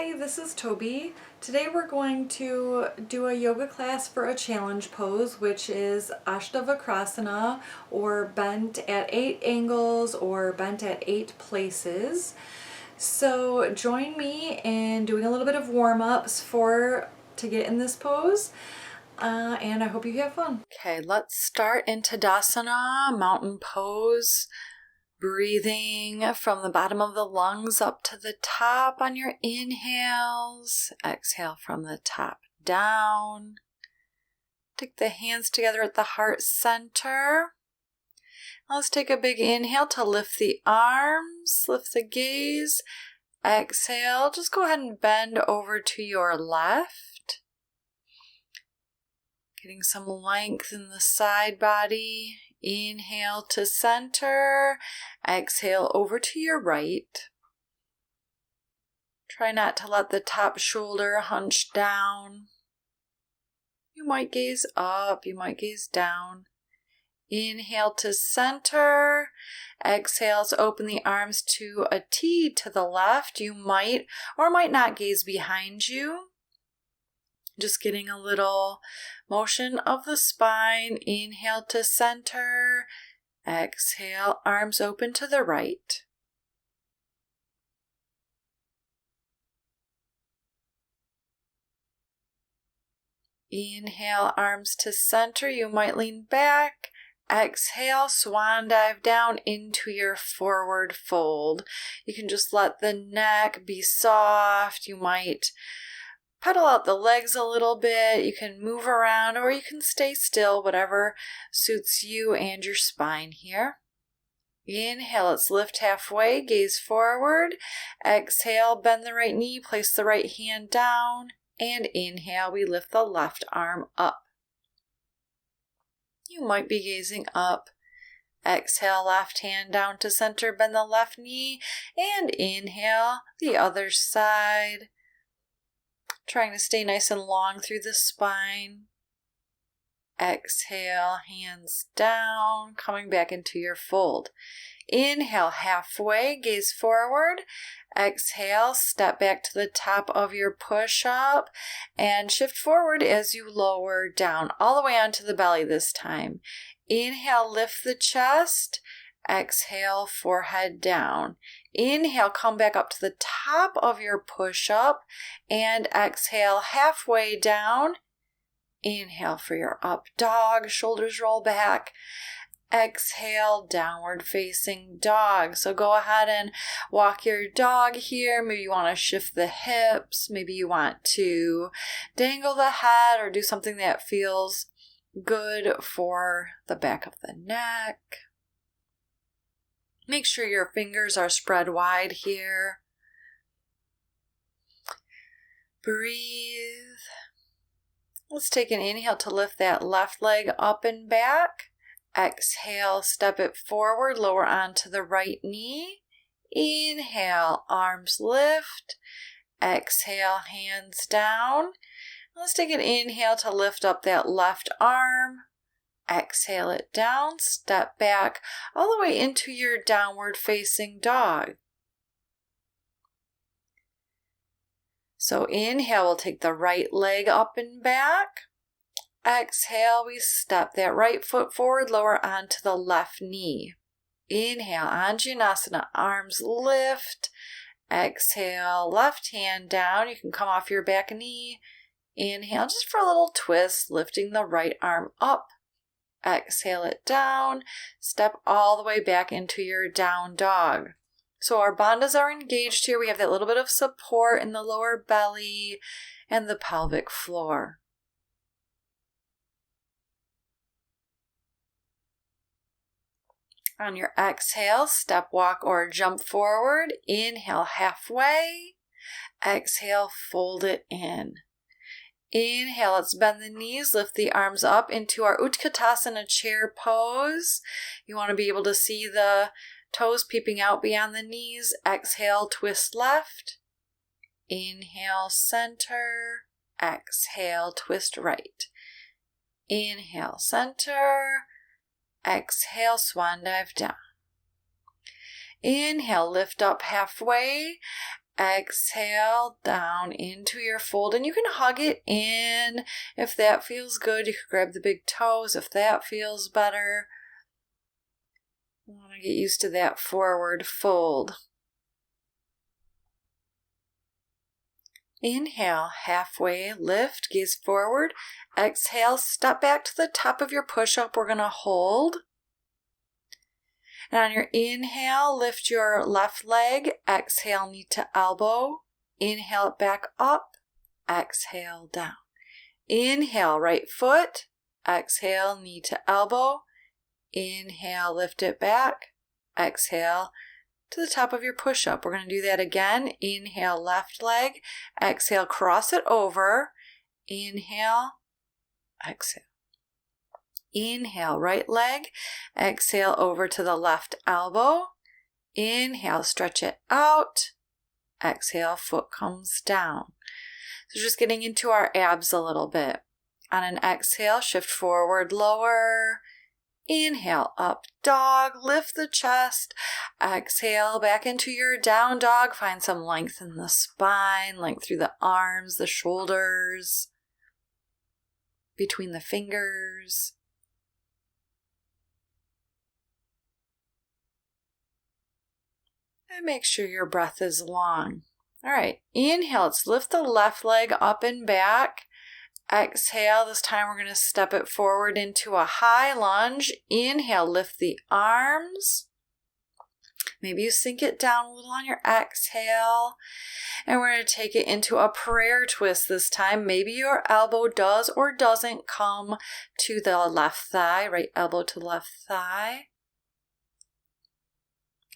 Hi, this is Toby. Today we're going to do a yoga class for a challenge pose, which is Ashtavakrasana, or bent at 8 angles or bent at 8 places. So join me in doing a little bit of warm-ups to get in this pose. And I hope you have fun. Okay, let's start in Tadasana, mountain pose. Breathing from the bottom of the lungs up to the top on your inhales. Exhale from the top down. Take the hands together at the heart center. Let's take a big inhale to lift the arms, lift the gaze. Exhale, just go ahead and bend over to your left. Getting some length in the side body. Inhale to center, exhale over to your right. Try not to let the top shoulder hunch down. You might gaze up, you might gaze down. Inhale to center, exhale to open the arms to a T to the left. You might or might not gaze behind you. Just getting a little motion of the spine. Inhale to center. Exhale, arms open to the right. Inhale, arms to center. You might lean back. Exhale, swan dive down into your forward fold. You can just let the neck be soft. You might pedal out the legs a little bit. You can move around or you can stay still, whatever suits you and your spine here. Inhale, let's lift halfway, gaze forward. Exhale, bend the right knee, place the right hand down. And inhale, we lift the left arm up. You might be gazing up. Exhale, left hand down to center, bend the left knee. And inhale, the other side. Trying to stay nice and long through the spine. Exhale, hands down, coming back into your fold. Inhale, halfway, gaze forward. Exhale, step back to the top of your push-up and shift forward as you lower down, all the way onto the belly this time. Inhale, lift the chest. Exhale, forehead down. Inhale, come back up to the top of your push-up and exhale halfway down. Inhale for your up dog, shoulders roll back. Exhale, downward facing dog. So go ahead and walk your dog here. Maybe you want to shift the hips. Maybe you want to dangle the head or do something that feels good for the back of the neck. Make sure your fingers are spread wide here. Breathe. Let's take an inhale to lift that left leg up and back. Exhale, step it forward, lower onto the right knee. Inhale, arms lift. Exhale, hands down. Let's take an inhale to lift up that left arm. Exhale it down, step back all the way into your downward facing dog. So inhale, we'll take the right leg up and back. Exhale, we step that right foot forward, lower onto the left knee. Inhale, Anjaneyasana, arms lift. Exhale, left hand down. You can come off your back knee. Inhale, just for a little twist, lifting the right arm up. Exhale it down, step all the way back into your down dog. So our bandhas are engaged here. We have that little bit of support in the lower belly and the pelvic floor. On your exhale, step, walk, or jump forward. Inhale halfway. Exhale, fold it in. Inhale, let's bend the knees, lift the arms up into our Utkatasana chair pose. You want to be able to see the toes peeping out beyond the knees. Exhale, twist left. Inhale, center. Exhale, twist right. Inhale, center. Exhale, swan dive down. Inhale, lift up halfway. Exhale down into your fold, and you can hug it in if that feels good. You can grab the big toes if that feels better. You want to get used to that forward fold. Inhale, halfway lift, gaze forward. Exhale, step back to the top of your push-up. We're going to hold. And on your inhale, lift your left leg. Exhale, knee to elbow. Inhale it back up. Exhale, down. Inhale, right foot. Exhale, knee to elbow. Inhale, lift it back. Exhale to the top of your push-up. We're going to do that again. Inhale, left leg. Exhale, cross it over. Inhale, exhale. Inhale, right leg. Exhale over to the left elbow. Inhale, stretch it out. Exhale, foot comes down. So just getting into our abs a little bit. On an exhale, shift forward, lower. Inhale, up dog, lift the chest. Exhale, back into your down dog. Find some length in the spine, length through the arms, the shoulders, between the fingers. And make sure your breath is long. All right, inhale, let's lift the left leg up and back. Exhale, this time we're going to step it forward into a high lunge. Inhale, lift the arms. Maybe you sink it down a little on your exhale. And we're going to take it into a prayer twist this time. Maybe your elbow does or doesn't come to the left thigh, right elbow to left thigh.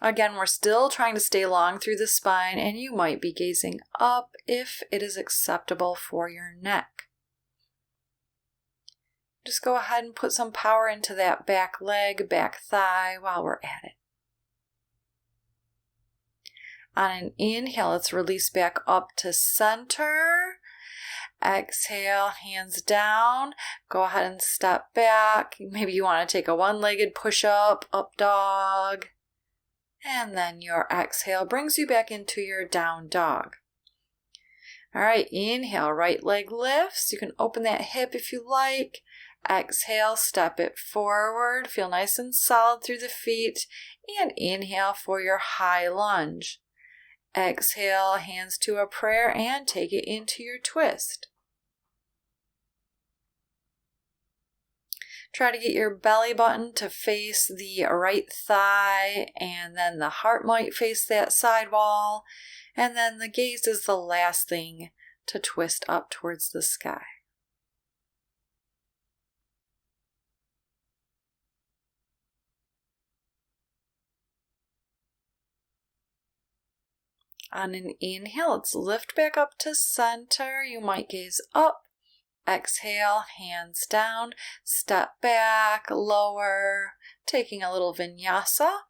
Again, we're still trying to stay long through the spine, and you might be gazing up if it is acceptable for your neck. Just go ahead and put some power into that back leg, back thigh while we're at it. On an inhale, let's release back up to center. Exhale, hands down. Go ahead and step back. Maybe you want to take a one-legged push-up, up dog. And then your exhale brings you back into your down dog. All right, inhale, right leg lifts. You can open that hip if you like. Exhale, step it forward. Feel nice and solid through the feet. And inhale for your high lunge. Exhale, hands to a prayer and take it into your twist. Try to get your belly button to face the right thigh, and then the heart might face that side wall, and then the gaze is the last thing to twist up towards the sky. On an inhale, let's lift back up to center. You might gaze up. Exhale, hands down, step back, lower, taking a little vinyasa.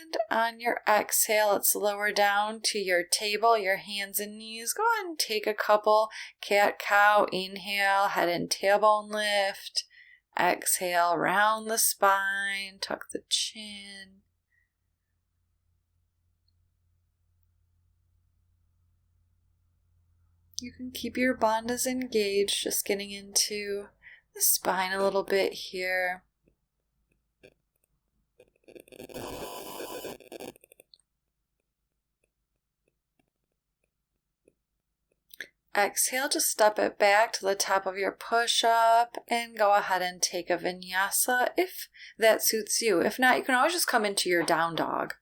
And on your exhale, let's lower down to your table, your hands and knees. Go ahead and take a couple cat-cow. Inhale, head and tailbone lift. Exhale, round the spine, tuck the chin. You can keep your bandhas engaged, just getting into the spine a little bit here. Exhale, just step it back to the top of your push-up and go ahead and take a vinyasa if that suits you. If not, you can always just come into your down dog.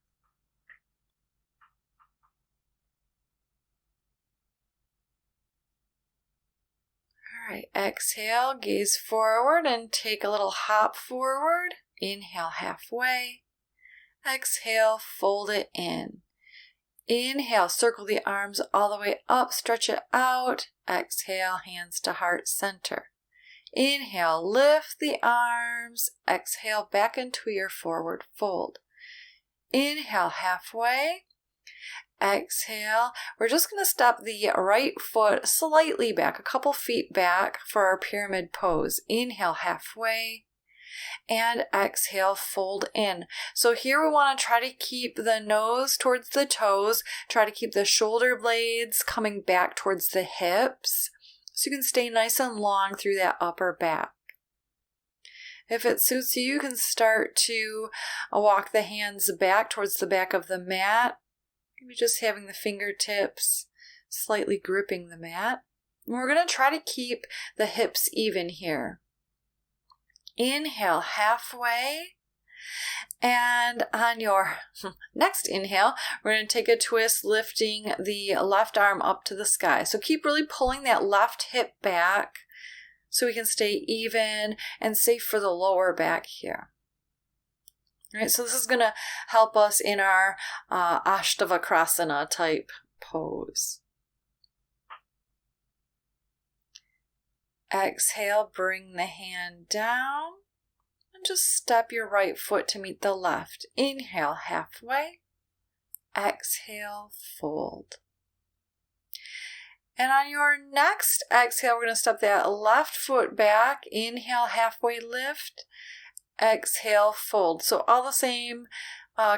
All right, exhale, gaze forward and take a little hop forward. Inhale halfway. Exhale, fold it in. Inhale, circle the arms all the way up, stretch it out. Exhale, hands to heart center. Inhale, lift the arms. Exhale, back into your forward fold. Inhale, halfway. Exhale. We're just going to step the right foot slightly back, a couple feet back for our pyramid pose. Inhale halfway and exhale, fold in. So here we want to try to keep the nose towards the toes, try to keep the shoulder blades coming back towards the hips so you can stay nice and long through that upper back. If it suits you, you can start to walk the hands back towards the back of the mat. Maybe just having the fingertips slightly gripping the mat. And we're going to try to keep the hips even here. Inhale halfway. And on your next inhale, we're going to take a twist, lifting the left arm up to the sky. So keep really pulling that left hip back so we can stay even and safe for the lower back here. All right, so this is going to help us in our Ashtavakrasana type pose. Exhale, bring the hand down and just step your right foot to meet the left. Inhale halfway. Exhale, fold. And on your next exhale, we're going to step that left foot back. Inhale, halfway lift. Exhale, fold. So all the same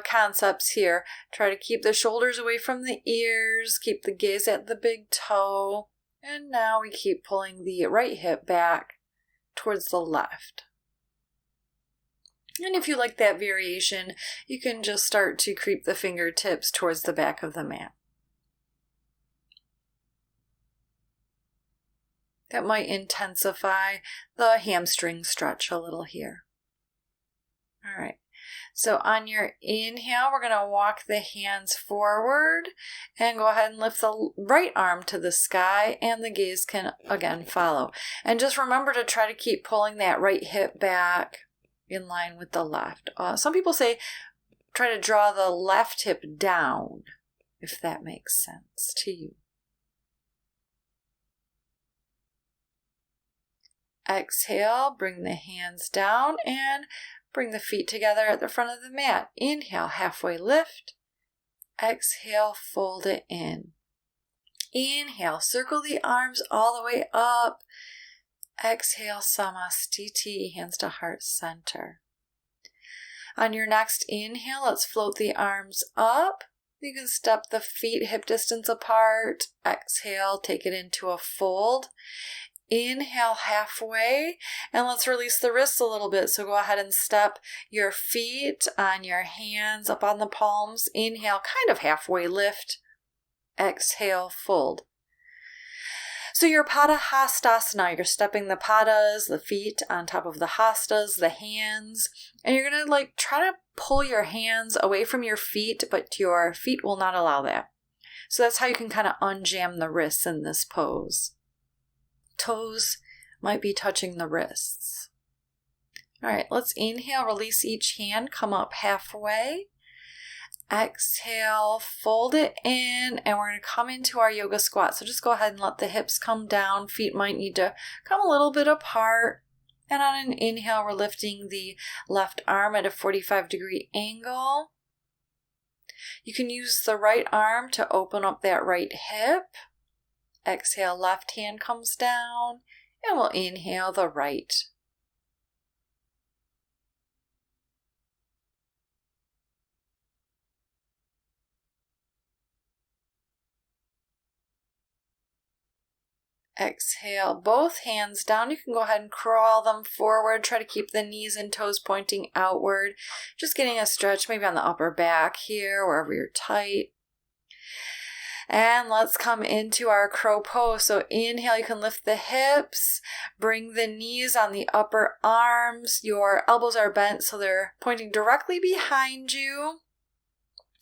concepts here. Try to keep the shoulders away from the ears, keep the gaze at the big toe, and now we keep pulling the right hip back towards the left. And if you like that variation, you can just start to creep the fingertips towards the back of the mat. That might intensify the hamstring stretch a little here. All right, so on your inhale, we're going to walk the hands forward and go ahead and lift the right arm to the sky, and the gaze can again follow. And just remember to try to keep pulling that right hip back in line with the left. Some people say try to draw the left hip down, if that makes sense to you. Exhale, bring the hands down and bring the feet together at the front of the mat. Inhale, halfway lift. Exhale, fold it in. Inhale, circle the arms all the way up. Exhale, Samastiti, hands to heart center. On your next inhale, let's float the arms up. You can step the feet hip distance apart. Exhale, take it into a fold. Inhale halfway, and let's release the wrists a little bit. So go ahead and step your feet on your hands up on the palms. Inhale, kind of halfway lift. Exhale, fold. So your Pada Hastasana, you're stepping the padas, the feet on top of the hastas, the hands, and you're going to try to pull your hands away from your feet, but your feet will not allow that. So that's how you can kind of unjam the wrists in this pose. Toes might be touching the wrists. All right, let's inhale, release each hand, come up halfway. Exhale, fold it in, and we're going to come into our yoga squat. So just go ahead and let the hips come down. Feet might need to come a little bit apart. And on an inhale, we're lifting the left arm at a 45-degree angle. You can use the right arm to open up that right hip. Exhale, left hand comes down, and we'll inhale the right. Exhale, both hands down. You can go ahead and crawl them forward. Try to keep the knees and toes pointing outward. Just getting a stretch maybe on the upper back here, wherever you're tight. And let's come into our crow pose. So inhale, you can lift the hips, bring the knees on the upper arms. Your elbows are bent so they're pointing directly behind you.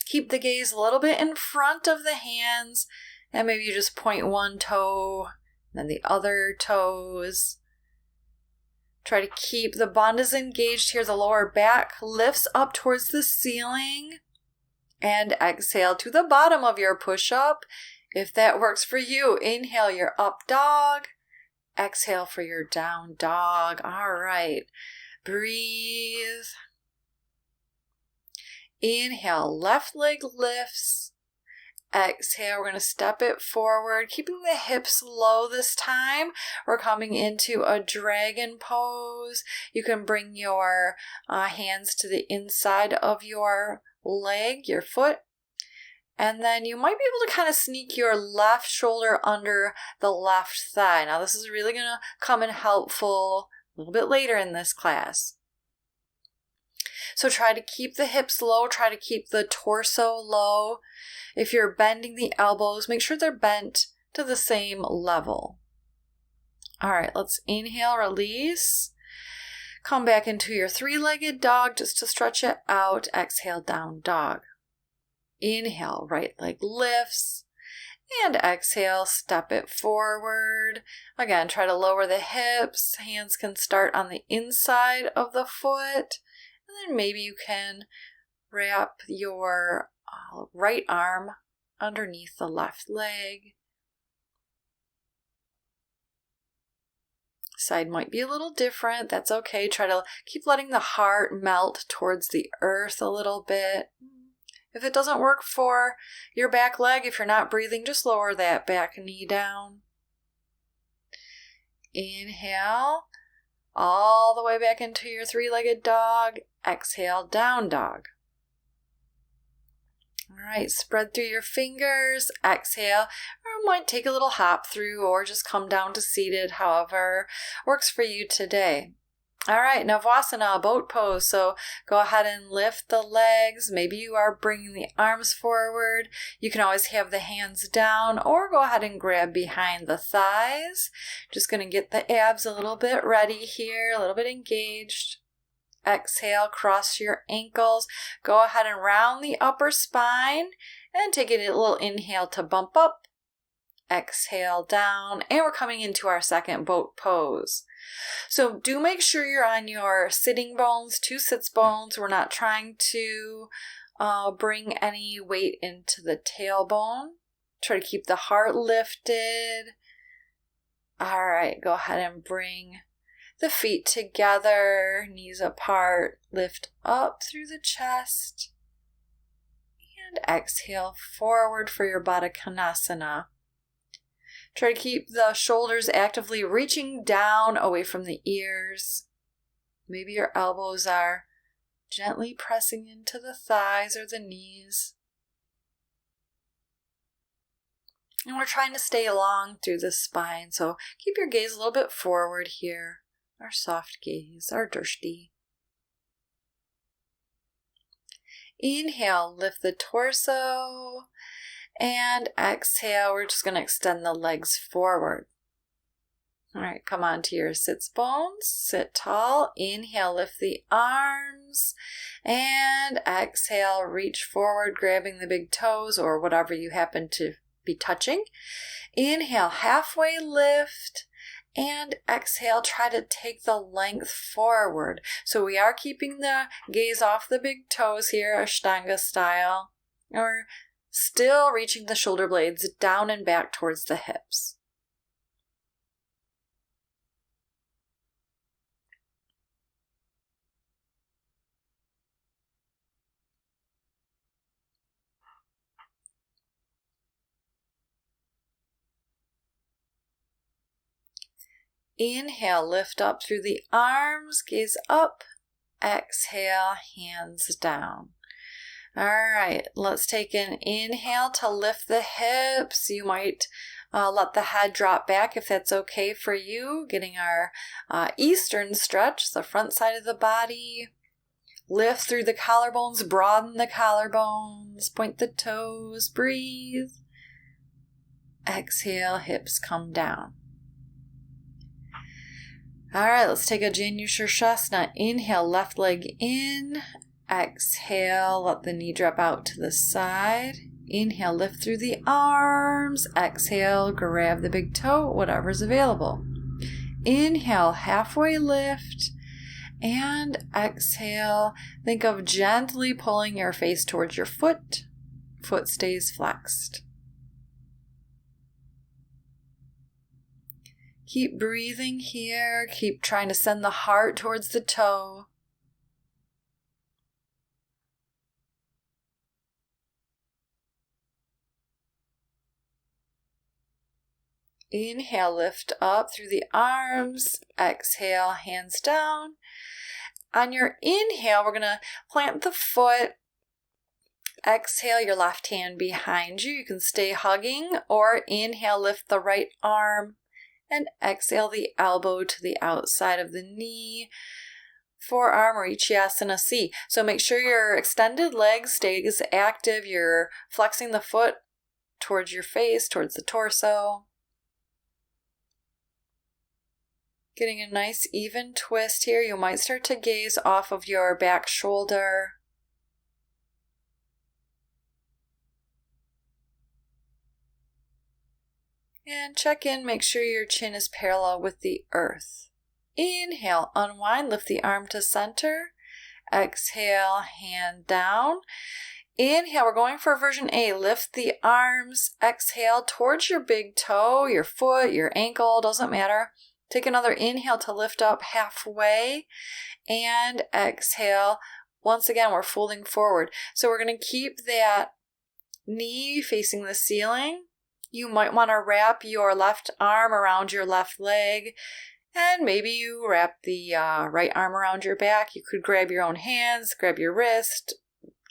Keep the gaze a little bit in front of the hands, and maybe you just point one toe, then the other toes. Try to keep the bandhas engaged here. The lower back lifts up towards the ceiling. And exhale to the bottom of your push-up. If that works for you, inhale your up dog. Exhale for your down dog. All right. Breathe. Inhale, left leg lifts. Exhale, we're going to step it forward, keeping the hips low this time. We're coming into a dragon pose. You can bring your hands to the inside of your leg, your foot. And then you might be able to kind of sneak your left shoulder under the left thigh. Now this is really going to come in helpful a little bit later in this class. So try to keep the hips low, try to keep the torso low. If you're bending the elbows, make sure they're bent to the same level. All right, let's inhale, release. Come back into your three-legged dog just to stretch it out. Exhale, down dog. Inhale, right leg lifts. And exhale, step it forward. Again, try to lower the hips. Hands can start on the inside of the foot. And then maybe you can wrap your right arm underneath the left leg. Side might be a little different. That's okay. Try to keep letting the heart melt towards the earth a little bit. If it doesn't work for your back leg, if you're not breathing, just lower that back knee down. Inhale, all the way back into your three-legged dog. Exhale, down dog. All right, spread through your fingers. Exhale, or might take a little hop through or just come down to seated, however works for you today. All right, Navasana, boat pose. So go ahead and lift the legs. Maybe you are bringing the arms forward. You can always have the hands down or go ahead and grab behind the thighs. Just going to get the abs a little bit ready here, a little bit engaged. Exhale, cross your ankles. Go ahead and round the upper spine and take a little inhale to bump up. Exhale, down. And we're coming into our second boat pose. So do make sure you're on your sitting bones, 2 sits bones. We're not trying to bring any weight into the tailbone. Try to keep the heart lifted. All right, go ahead and bring the feet together, knees apart, lift up through the chest, and exhale forward for your Baddha Konasana. Try to keep the shoulders actively reaching down away from the ears. Maybe your elbows are gently pressing into the thighs or the knees. And we're trying to stay long through the spine, so keep your gaze a little bit forward here. Our soft gaze, our drishti. Inhale, lift the torso. And exhale, we're just going to extend the legs forward. All right, come on to your sits bones. Sit tall. Inhale, lift the arms. And exhale, reach forward, grabbing the big toes or whatever you happen to be touching. Inhale, halfway lift. And exhale, try to take the length forward. So we are keeping the gaze off the big toes here, Ashtanga style. Or still reaching the shoulder blades down and back towards the hips. Inhale, lift up through the arms, gaze up. Exhale, hands down. All right, let's take an inhale to lift the hips. You might let the head drop back if that's okay for you. Getting our eastern stretch, the front side of the body. Lift through the collarbones, broaden the collarbones, point the toes, breathe. Exhale, hips come down. All right, let's take a Janu Shirshasana. Inhale, left leg in. Exhale, let the knee drop out to the side. Inhale, lift through the arms. Exhale, grab the big toe, whatever's available. Inhale, halfway lift. And exhale, think of gently pulling your face towards your foot. Foot stays flexed. Keep breathing here. Keep trying to send the heart towards the toe. Inhale, lift up through the arms. Exhale, hands down. On your inhale, we're going to plant the foot. Exhale, your left hand behind you. You can stay hugging, or inhale, lift the right arm, and exhale the elbow to the outside of the knee. Forearm or Ichiasana C. So make sure your extended leg stays active. You're flexing the foot towards your face, towards the torso. Getting a nice even twist here. You might start to gaze off of your back shoulder. And check in, make sure your chin is parallel with the earth. Inhale, unwind, lift the arm to center. Exhale, hand down. Inhale, we're going for version A. Lift the arms. Exhale towards your big toe, your foot, your ankle, doesn't matter. Take another inhale to lift up halfway. And exhale. Once again, we're folding forward. So we're going to keep that knee facing the ceiling. You might want to wrap your left arm around your left leg. And maybe you wrap the right arm around your back. You could grab your own hands, grab your wrist.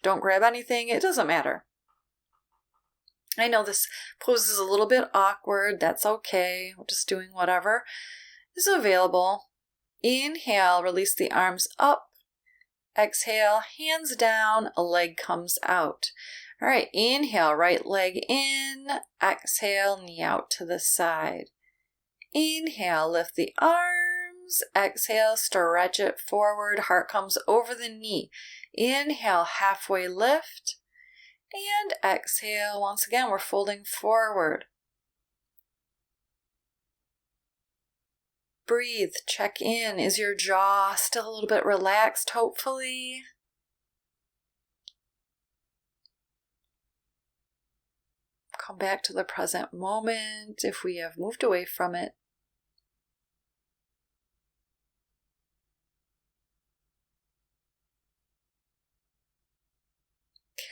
Don't grab anything. It doesn't matter. I know this pose is a little bit awkward. That's okay. We're just doing whatever is available. Inhale, release the arms up. Exhale, hands down, a leg comes out. All right, inhale, right leg in. Exhale, knee out to the side. Inhale, lift the arms. Exhale, stretch it forward. Heart comes over the knee. Inhale, halfway lift. And exhale. Once again, we're folding forward. Breathe, check in. Is your jaw still a little bit relaxed, hopefully? Come back to the present moment if we have moved away from it.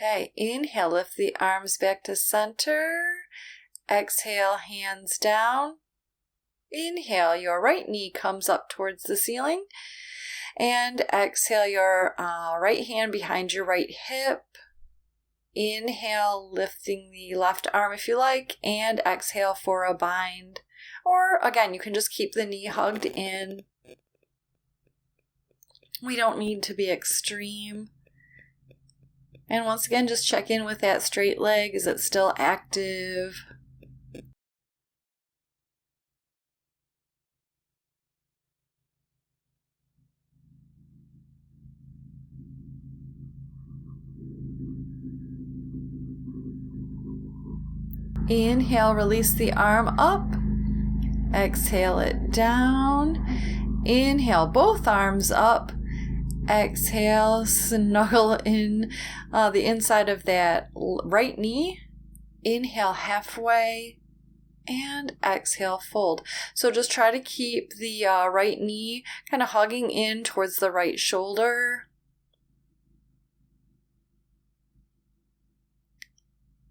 Okay, inhale, lift the arms back to center. Exhale, hands down. Inhale, your right knee comes up towards the ceiling. And exhale, your right hand behind your right hip. Inhale, lifting the left arm if you like, and exhale for a bind. Or again, you can just keep the knee hugged in. We don't need to be extreme. And once again, just check in with that straight leg. Is it still active? Inhale, release the arm up. Exhale it down. Inhale, both arms up. Exhale, snuggle in the inside of that right knee. Inhale halfway. And exhale, fold. So just try to keep the right knee kind of hugging in towards the right shoulder.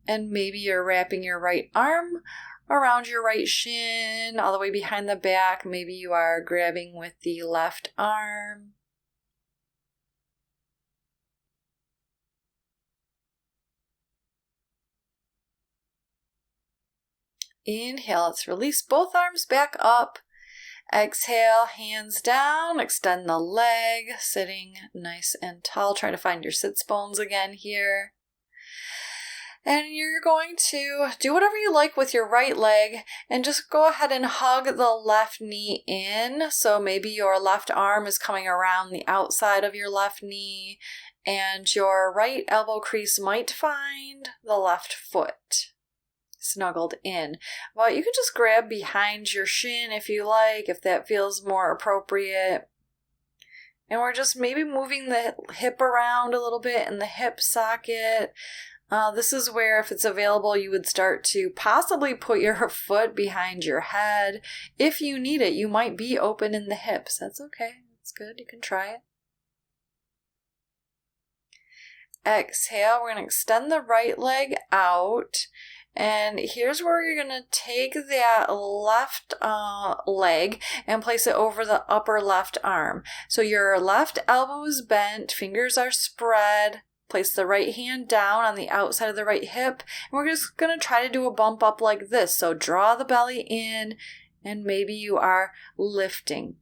And maybe you're wrapping your right arm around your right shin, all the way behind the back. Maybe you are grabbing with the left arm. Inhale, let's release both arms back up. Exhale, hands down, extend the leg, sitting nice and tall. Try to find your sits bones again here. And you're going to do whatever you like with your right leg and just go ahead and hug the left knee in. So maybe your left arm is coming around the outside of your left knee and your right elbow crease might find the left foot snuggled in. Well, you can just grab behind your shin if you like, if that feels more appropriate. And we're just maybe moving the hip around a little bit in the hip socket. This is where, if it's available, you would start to possibly put your foot behind your head. If you need it, you might be open in the hips. That's okay. That's good. You can try it. Exhale. We're going to extend the right leg out. And here's where you're going to take that left leg and place it over the upper left arm. So your left elbow is bent, fingers are spread. Place the right hand down on the outside of the right hip. And we're just going to try to do a bump up like this. So draw the belly in, and maybe you are lifting.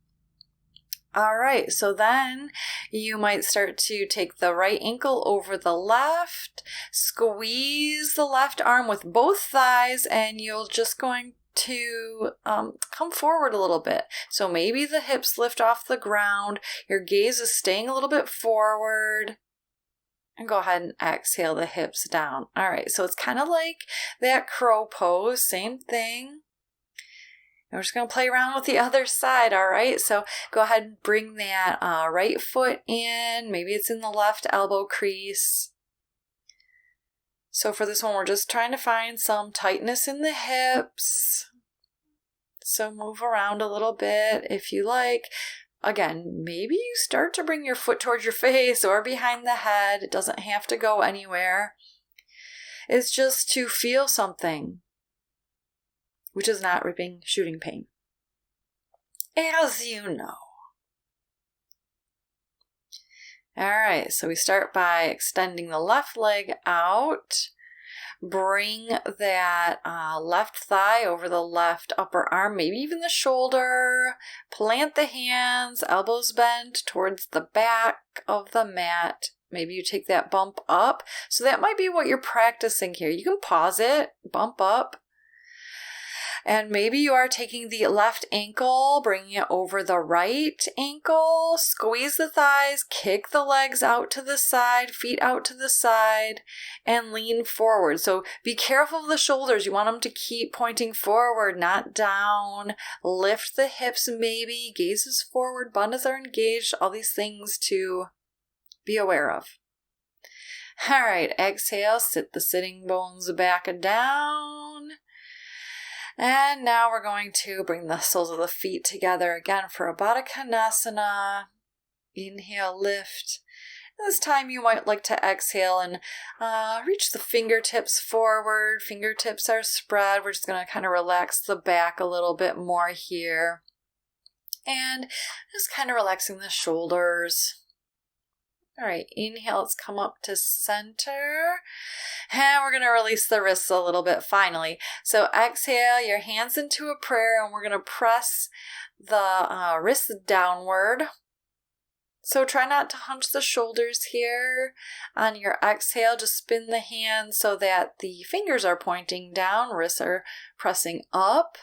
All right, so then you might start to take the right ankle over the left, squeeze the left arm with both thighs, and you're just going to come forward a little bit. So maybe the hips lift off the ground, your gaze is staying a little bit forward, and go ahead and exhale the hips down. All right, so it's kind of like that crow pose, same thing. And we're just going to play around with the other side, all right? So go ahead and bring that right foot in. Maybe it's in the left elbow crease. So for this one, we're just trying to find some tightness in the hips. So move around a little bit if you like. Again, maybe you start to bring your foot towards your face or behind the head. It doesn't have to go anywhere. It's just to feel something, which is not ripping, shooting pain, as you know. All right, so we start by extending the left leg out. Bring that left thigh over the left upper arm, maybe even the shoulder. Plant the hands, elbows bent towards the back of the mat. Maybe you take that bump up. So that might be what you're practicing here. You can pause it, bump up. And maybe you are taking the left ankle, bringing it over the right ankle, squeeze the thighs, kick the legs out to the side, feet out to the side, and lean forward. So be careful of the shoulders. You want them to keep pointing forward, not down. Lift the hips maybe, gazes forward, bandhas are engaged, all these things to be aware of. All right, exhale, sit the sitting bones back and down. And now we're going to bring the soles of the feet together again for a Ashtavakrasana. Inhale, lift. This time you might like to exhale and reach the fingertips forward. Fingertips are spread. We're just going to kind of relax the back a little bit more here. And just kind of relaxing the shoulders. All right, inhale, let's come up to center. And we're going to release the wrists a little bit finally. So exhale, your hands into a prayer, and we're going to press the wrists downward. So try not to hunch the shoulders here. On your exhale, just spin the hands so that the fingers are pointing down, wrists are pressing up.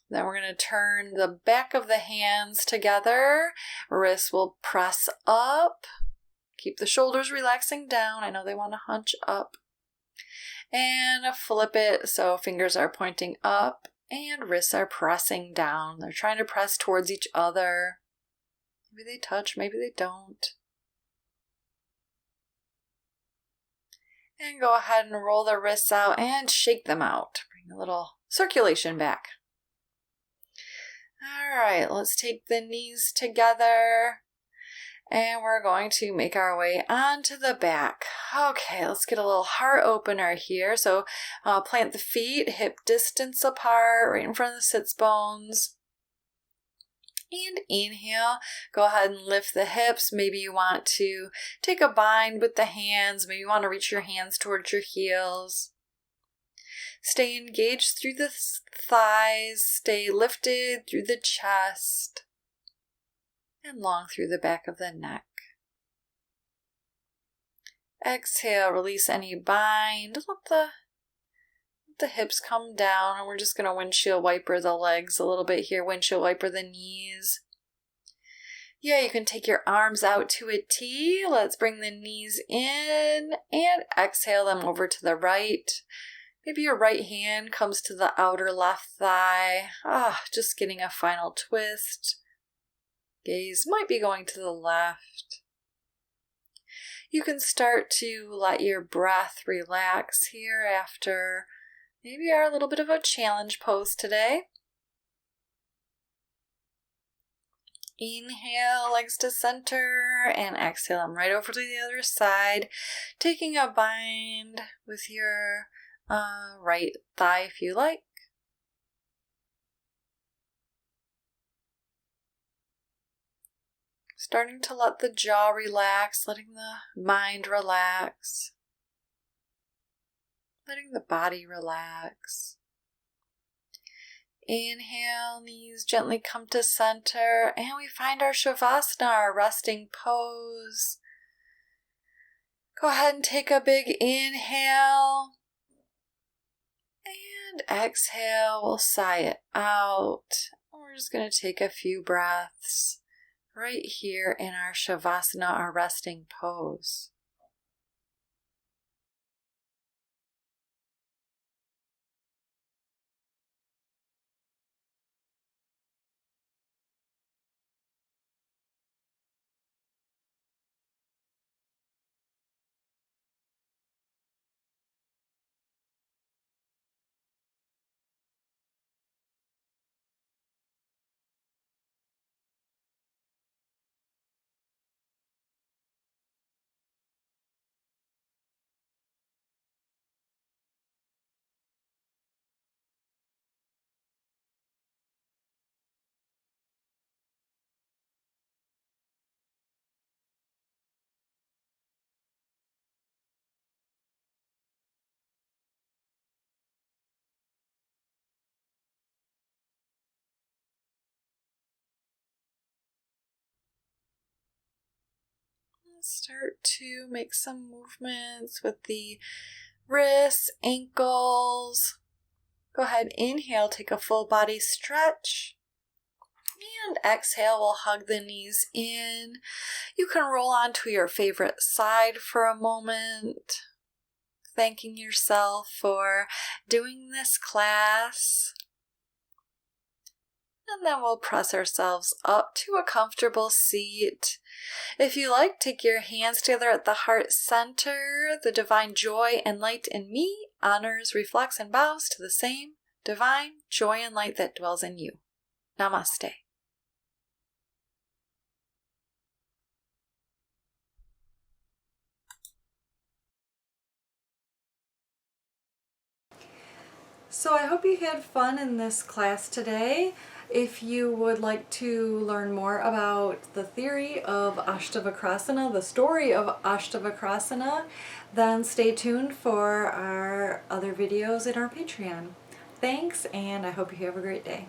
Then we're going to turn the back of the hands together. Wrists will press up. Keep the shoulders relaxing down. I know they want to hunch up. And flip it so fingers are pointing up and wrists are pressing down. They're trying to press towards each other. Maybe they touch, maybe they don't. And go ahead and roll the wrists out and shake them out. Bring a little circulation back. All right, let's take the knees together and we're going to make our way onto the back. Okay, let's get a little heart opener here. So plant the feet hip distance apart, right in front of the sits bones. And inhale, go ahead and lift the hips. Maybe you want to take a bind with the hands. Maybe you want to reach your hands towards your heels. Stay engaged through the thighs, stay lifted through the chest, and long through the back of the neck. Exhale, release any bind. Let the hips come down, and we're just going to windshield wiper the legs a little bit here, windshield wiper the knees. Yeah, you can take your arms out to a T. Let's bring the knees in and exhale them over to the right. Maybe your right hand comes to the outer left thigh. Just getting a final twist. Gaze might be going to the left. You can start to let your breath relax here after maybe a little bit of a challenge pose today. Inhale, legs to center, and exhale them right over to the other side, taking a bind with your right thigh if you like. Starting to let the jaw relax, letting the mind relax, letting the body relax. Inhale, knees gently come to center, and we find our Shavasana, our resting pose. Go ahead and take a big inhale, and exhale, we'll sigh it out. We're just going to take a few breaths right here in our Shavasana, our resting pose. Start to make some movements with the wrists, ankles. Go ahead, inhale, take a full body stretch. And exhale, we'll hug the knees in. You can roll onto your favorite side for a moment, thanking yourself for doing this class. And then we'll press ourselves up to a comfortable seat. If you like, take your hands together at the heart center. The divine joy and light in me honors, reflects, and bows to the same divine joy and light that dwells in you. Namaste. So I hope you had fun in this class today. If you would like to learn more about the theory of Ashtavakrasana, the story of Ashtavakrasana, then stay tuned for our other videos in our Patreon. Thanks, and I hope you have a great day.